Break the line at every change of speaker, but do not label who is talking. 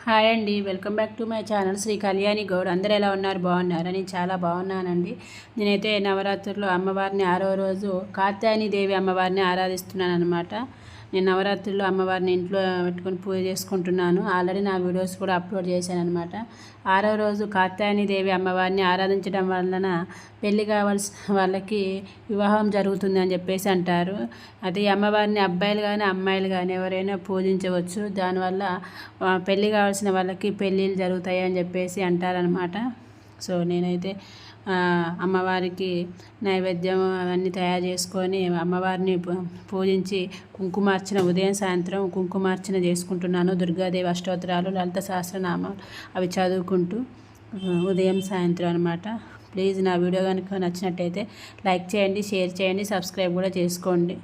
Hi అండి, welcome back to my channel Sri Kalyani Goud. అందరూ ఎలా ఉన్నారు? బాగున్నారా? నేను చాలా బాగున్నానండి. నేనైతే నవరాత్రుల్లో అమ్మవారిని 6వ రోజు కాత్యాయని దేవి అమ్మవారిని ఆరాధిస్తున్నాను అనమాట. నేను నవరాత్రుల్లో అమ్మవారిని ఇంట్లో పెట్టుకొని పూజ చేసుకుంటున్నాను. ఆల్రెడీ నా వీడియోస్ కూడా అప్లోడ్ చేశాను అనమాట. 6వ రోజు కాత్యాయని దేవి అమ్మవారిని ఆరాధించడం వలన పెళ్ళి కావాల్సిన వాళ్ళకి వివాహం జరుగుతుంది అని చెప్పేసి అంటారు. అది అమ్మవారిని అబ్బాయిలు కానీ అమ్మాయిలు కానీ ఎవరైనా పూజించవచ్చు. దానివల్ల పెళ్ళి కావాల్సిన వాళ్ళకి పెళ్ళిళ్ళు జరుగుతాయి అని చెప్పేసి అంటారనమాట. సో నేనైతే అమ్మవారికి నైవేద్యం అవన్నీ తయారు చేసుకొని అమ్మవారిని పూజించి కుంకుమార్చన ఉదయం సాయంత్రం కుంకుమార్చన చేసుకుంటున్నాను. దుర్గాదేవి అష్టోత్తరాలు, లలిత సహస్రనామాలు అవి చదువుకుంటూ ఉదయం సాయంత్రం అనమాట. ప్లీజ్ నా వీడియో కనుక నచ్చినట్టయితే లైక్ చేయండి, షేర్ చేయండి, సబ్స్క్రైబ్ కూడా చేసుకోండి.